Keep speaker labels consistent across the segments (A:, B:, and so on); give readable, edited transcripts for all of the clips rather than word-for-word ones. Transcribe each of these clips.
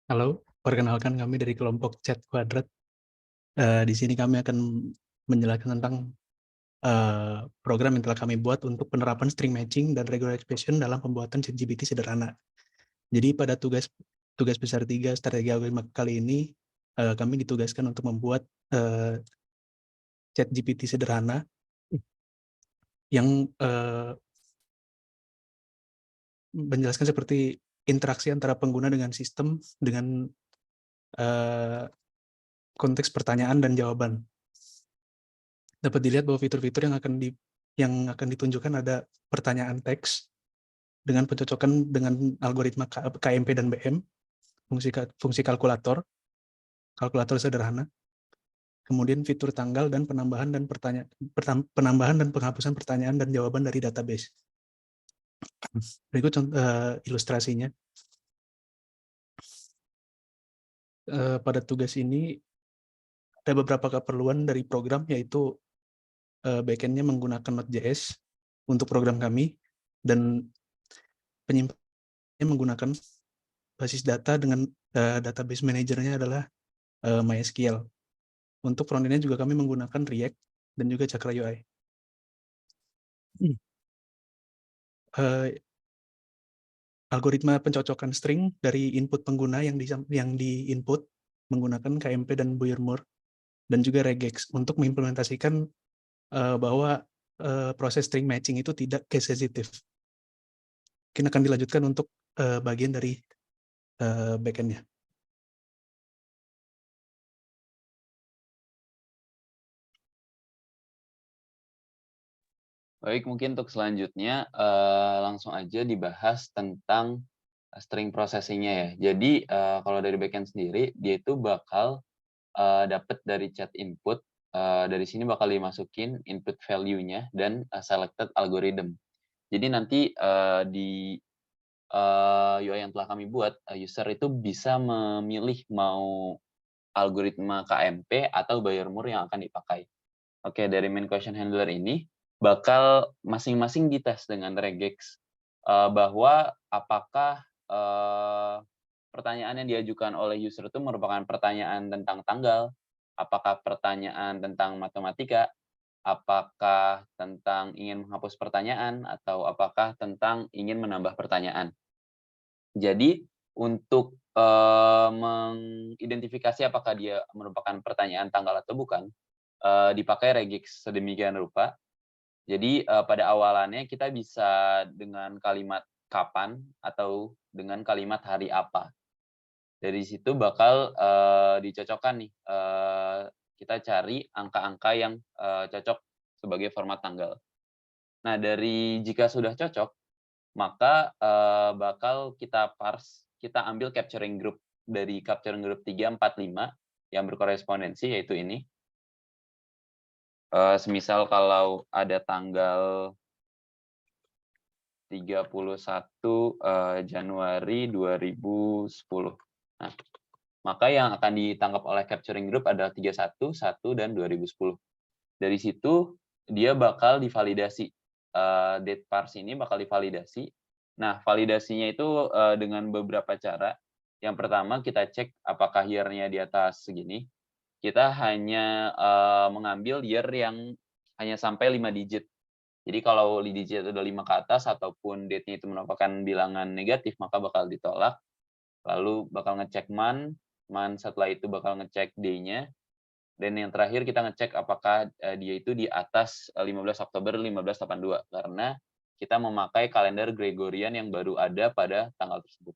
A: Halo, perkenalkan kami dari kelompok Chat Kuadrat. Di sini kami akan menjelaskan tentang program yang telah kami buat untuk penerapan string matching dan regular expression dalam pembuatan ChatGPT sederhana. Jadi pada tugas tugas besar 3 strategi algoritma kali ini, kami ditugaskan untuk membuat ChatGPT sederhana yang menjelaskan seperti interaksi antara pengguna dengan sistem dengan konteks pertanyaan dan jawaban. Dapat dilihat bahwa fitur-fitur yang akan ditunjukkan ada pertanyaan teks dengan pencocokan dengan algoritma KMP dan BM, fungsi kalkulator sederhana, kemudian fitur tanggal dan penambahan dan penghapusan pertanyaan dan jawaban dari database. Berikut ilustrasinya. Pada tugas ini ada beberapa keperluan dari program, yaitu backend-nya menggunakan Node.js untuk program kami, dan penyimpanannya menggunakan basis data dengan database manajernya adalah MySQL. Untuk front-end-nya juga kami menggunakan React dan juga Chakra UI. Algoritma pencocokan string dari input pengguna yang di-input menggunakan KMP dan Boyer-Moore, dan juga regex untuk mengimplementasikan bahwa proses string matching itu tidak case sensitive. Mungkin akan dilanjutkan untuk bagian dari backend-nya.
B: Baik, mungkin untuk selanjutnya langsung aja dibahas tentang string processing-nya ya. Jadi kalau dari backend sendiri, dia itu bakal dapat dari chat input, dari sini bakal dimasukin input value-nya dan selected algorithm. Jadi nanti di UI yang telah kami buat, user itu bisa memilih mau algoritma KMP atau Bayer-Moore yang akan dipakai. Oke, dari main question handler ini bakal masing-masing dites dengan regex bahwa apakah pertanyaan yang diajukan oleh user itu merupakan pertanyaan tentang tanggal, apakah pertanyaan tentang matematika, apakah tentang ingin menghapus pertanyaan, atau apakah tentang ingin menambah pertanyaan. Jadi untuk mengidentifikasi apakah dia merupakan pertanyaan tanggal atau bukan, dipakai regex sedemikian rupa. Jadi pada awalannya kita bisa dengan kalimat kapan atau dengan kalimat hari apa. Dari situ bakal dicocokkan nih, kita cari angka-angka yang cocok sebagai format tanggal. Nah, dari jika sudah cocok, maka bakal kita parse, kita ambil capturing group dari capturing group 3, 4, 5 yang berkorespondensi, yaitu ini. Semisal kalau ada tanggal 31 Januari 2010. Nah, maka yang akan ditangkap oleh capturing group adalah 31, 1, dan 2010. Dari situ dia bakal divalidasi. Date parse ini bakal divalidasi. Nah, validasinya itu dengan beberapa cara. Yang pertama, kita cek apakah year-nya di atas segini. Kita hanya mengambil year yang hanya sampai 5 digit. Jadi kalau digit udah 5 ke atas ataupun date-nya itu merupakan bilangan negatif, maka bakal ditolak. Lalu bakal ngecek month setelah itu bakal ngecek day-nya. Dan yang terakhir kita ngecek apakah dia itu di atas 15 Oktober 1582, karena kita memakai kalender Gregorian yang baru ada pada tanggal tersebut.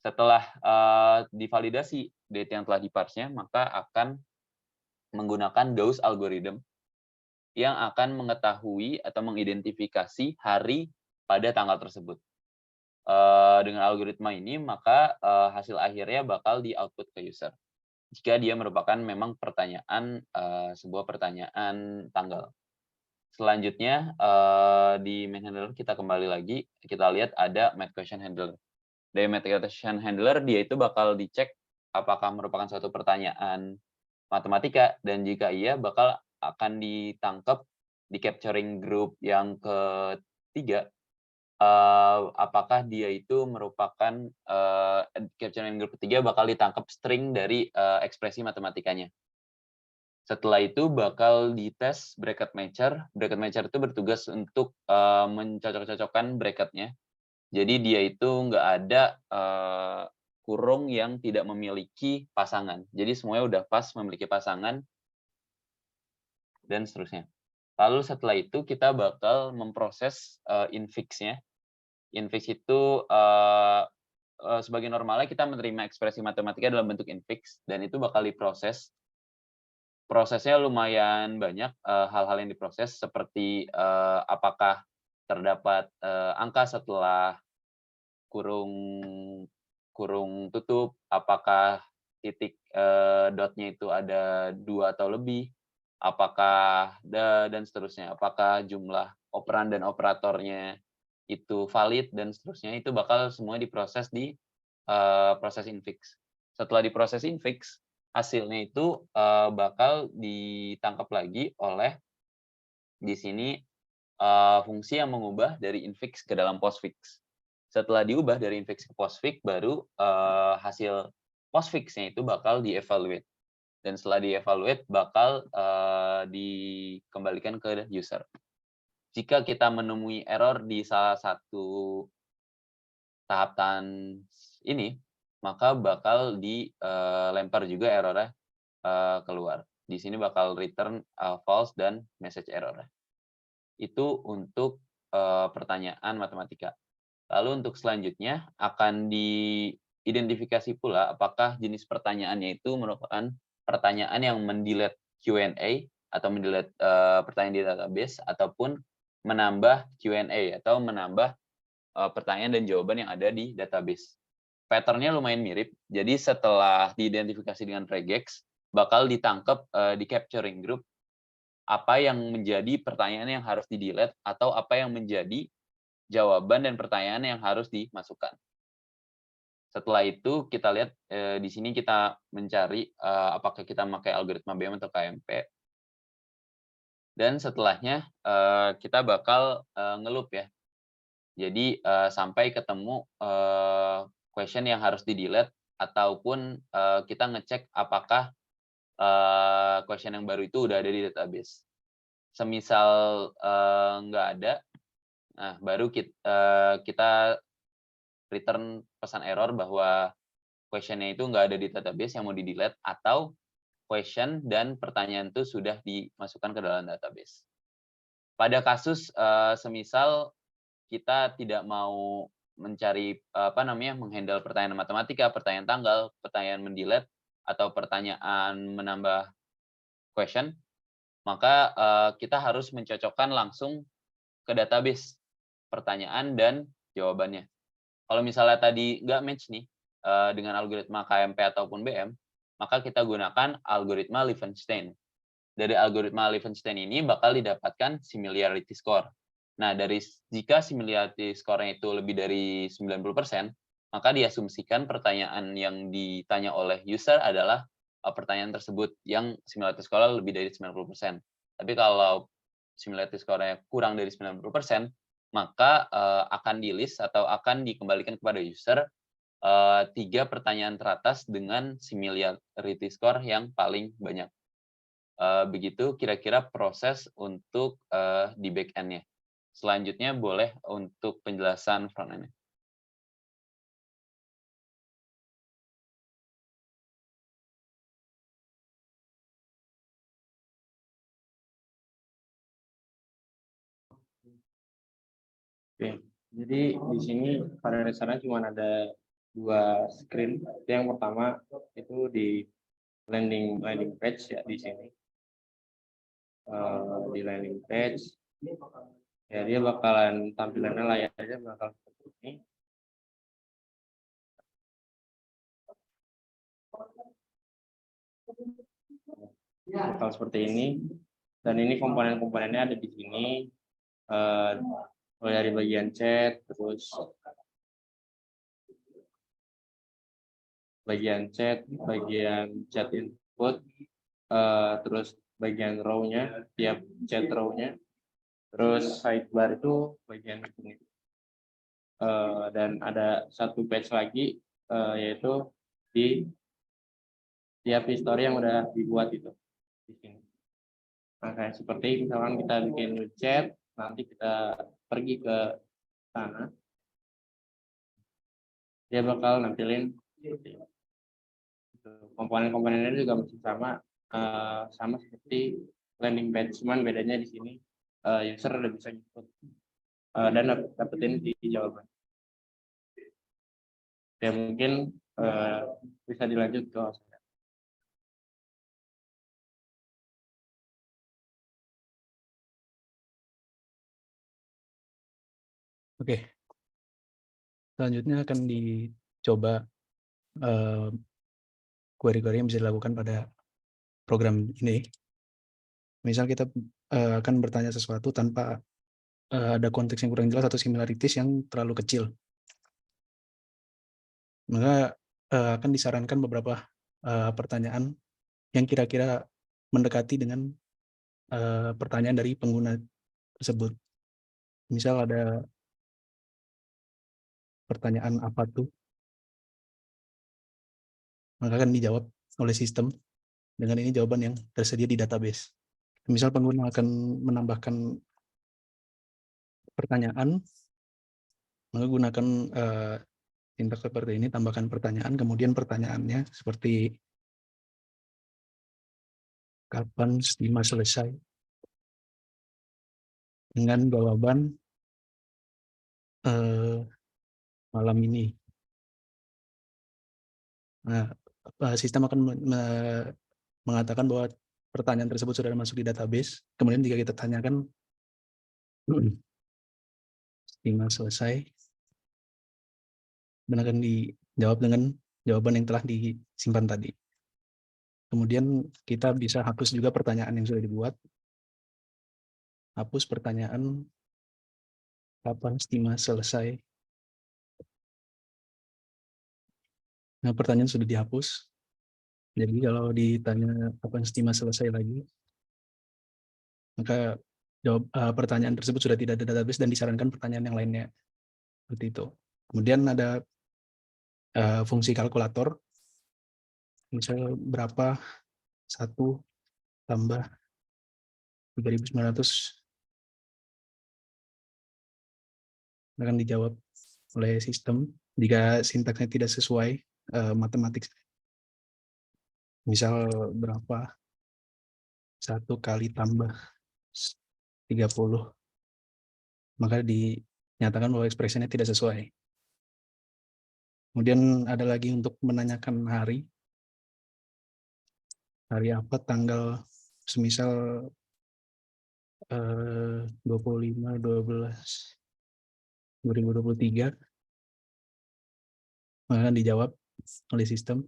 B: Setelah divalidasi date yang telah diparse-nya, maka akan menggunakan Gauss algorithm yang akan mengetahui atau mengidentifikasi hari pada tanggal tersebut. Dengan algoritma ini, maka hasil akhirnya bakal di-output ke user. Jika dia merupakan memang pertanyaan, sebuah pertanyaan tanggal. Selanjutnya, di main handler kita kembali lagi, kita lihat ada made question handler. Dari made question handler, dia itu bakal dicek apakah merupakan suatu pertanyaan matematika, dan jika iya, bakal akan ditangkap di capturing group yang ketiga, apakah dia itu merupakan capturing group ketiga bakal ditangkap string dari ekspresi matematikanya. Setelah itu bakal dites bracket matcher. Bracket matcher itu bertugas untuk mencocok-cocokkan bracketnya. Jadi dia itu nggak ada kurung yang tidak memiliki pasangan. Jadi semuanya udah pas memiliki pasangan dan seterusnya. Lalu setelah itu kita bakal memproses infix-nya. Infix itu sebagai normalnya kita menerima ekspresi matematika dalam bentuk infix dan itu bakal diproses. Prosesnya lumayan banyak hal-hal yang diproses seperti apakah terdapat angka setelah kurung kurung tutup, apakah titik dotnya itu ada 2 atau lebih, apakah dan seterusnya, apakah jumlah operan dan operatornya itu valid dan seterusnya, itu bakal semua diproses di proses infix. Setelah diproses infix, hasilnya itu bakal ditangkap lagi oleh di sini fungsi yang mengubah dari infix ke dalam postfix. Setelah diubah dari infix ke postfix, baru hasil postfix-nya itu bakal dievaluate. Dan setelah dievaluate, bakal dikembalikan ke user. Jika kita menemui error di salah satu tahapan ini, maka bakal dilempar juga error-nya keluar. Di sini bakal return false dan message error. Itu untuk pertanyaan matematika. Lalu untuk selanjutnya akan diidentifikasi pula apakah jenis pertanyaannya itu merupakan pertanyaan yang mendelete Q&A atau mendelete pertanyaan di database ataupun menambah Q&A atau menambah pertanyaan dan jawaban yang ada di database. Pattern-nya lumayan mirip. Jadi setelah diidentifikasi dengan regex, bakal ditangkap di capturing group apa yang menjadi pertanyaan yang harus di-delete atau apa yang menjadi jawaban dan pertanyaan yang harus dimasukkan. Setelah itu kita lihat di sini kita mencari apakah kita memakai algoritma BM atau KMP. Dan setelahnya kita bakal ngeloop ya. Jadi sampai ketemu question yang harus di-delete ataupun kita ngecek apakah question yang baru itu udah ada di database. Semisal nggak ada, nah baru kita return pesan error bahwa question-nya itu nggak ada di database yang mau di-delete atau question dan pertanyaan itu sudah dimasukkan ke dalam database. Pada kasus semisal kita tidak mau mencari menghandle pertanyaan matematika, pertanyaan tanggal, pertanyaan mendelete atau pertanyaan menambah question, maka kita harus mencocokkan langsung ke database pertanyaan dan jawabannya. Kalau misalnya tadi nggak match nih dengan algoritma KMP ataupun BM, maka kita gunakan algoritma Levenshtein. Dari algoritma Levenshtein ini bakal didapatkan similarity score. Nah, jika similarity score-nya itu lebih dari 90%, maka diasumsikan pertanyaan yang ditanya oleh user adalah pertanyaan tersebut yang similarity score lebih dari 90%. Tapi kalau similarity score-nya kurang dari 90%, maka akan di-list atau akan dikembalikan kepada user 3 pertanyaan teratas dengan similarity score yang paling banyak. Begitu kira-kira proses untuk di back end-nya. Selanjutnya boleh untuk penjelasan front end-nya.
C: Oke, jadi di sini pada dasarnya cuma ada 2 screen. Yang pertama itu di landing page ya di sini. Di landing page ya dia bakalan tampilannya layarnya bakal seperti ini. Bakal seperti ini dan ini komponen-komponennya ada di sini. Mulai dari bagian chat, terus bagian chat input, terus bagian row-nya, tiap chat row-nya, terus sidebar itu bagian ini. dan ada satu batch lagi yaitu di tiap history yang udah dibuat itu di sini. Nah, kayak seperti misalkan kita bikin new chat, nanti kita pergi ke sana, dia bakal nampilin seperti itu. Komponen-komponennya juga masih sama seperti landing page, cuman bedanya di sini user udah bisa input dan dapetin di jawaban. Ya mungkin bisa dilanjut ke host.
A: Oke. Selanjutnya akan dicoba query-query yang bisa dilakukan pada program ini. Misal kita akan bertanya sesuatu tanpa ada konteks yang kurang jelas atau similarities yang terlalu kecil. Maka akan disarankan beberapa pertanyaan yang kira-kira mendekati dengan pertanyaan dari pengguna tersebut. Misal ada pertanyaan apa tuh, maka akan dijawab oleh sistem dengan ini jawaban yang tersedia di database. Misal pengguna akan menambahkan pertanyaan, maka gunakan sintaks seperti ini, tambahkan pertanyaan, kemudian pertanyaannya seperti kapan stima selesai, dengan jawaban malam ini. Nah, sistem akan mengatakan bahwa pertanyaan tersebut sudah masuk di database. Kemudian jika kita tanyakan stima selesai, dan akan dijawab dengan jawaban yang telah disimpan tadi. Kemudian kita bisa hapus juga pertanyaan yang sudah dibuat. Hapus pertanyaan kapan stima selesai. Nah, pertanyaan sudah dihapus. Jadi kalau ditanya kapan stima selesai lagi, maka pertanyaan tersebut sudah tidak ada database dan disarankan pertanyaan yang lainnya. Seperti itu. Kemudian ada fungsi kalkulator. Misalnya berapa 1 tambah 3.900 akan dijawab oleh sistem jika sintaksnya tidak sesuai matematik. Misal berapa 1 kali tambah 30, maka dinyatakan bahwa ekspresinya tidak sesuai. Kemudian ada lagi untuk menanyakan hari apa, tanggal, semisal 25/12/2023, maka akan dijawab oleh sistem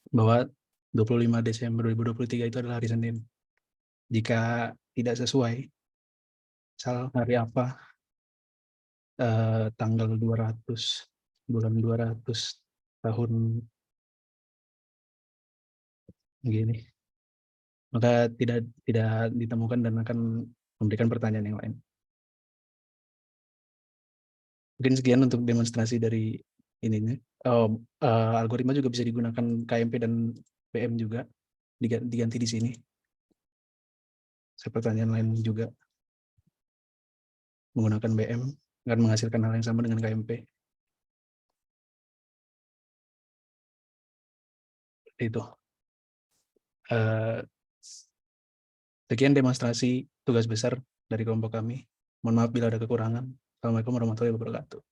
A: bahwa 25 Desember 2023 itu adalah hari Senin. Jika tidak sesuai, misal hari apa, tanggal 200, bulan 200, tahun begini, maka tidak ditemukan dan akan memberikan pertanyaan yang lain. Mungkin sekian untuk demonstrasi dari ininya. Algoritma juga bisa digunakan KMP dan PM juga, diganti di sini. Pertanyaan lain juga menggunakan BM akan menghasilkan hal yang sama dengan KMP. Itu. Sekian demonstrasi tugas besar dari kelompok kami. Mohon maaf bila ada kekurangan. Assalamualaikum warahmatullahi wabarakatuh.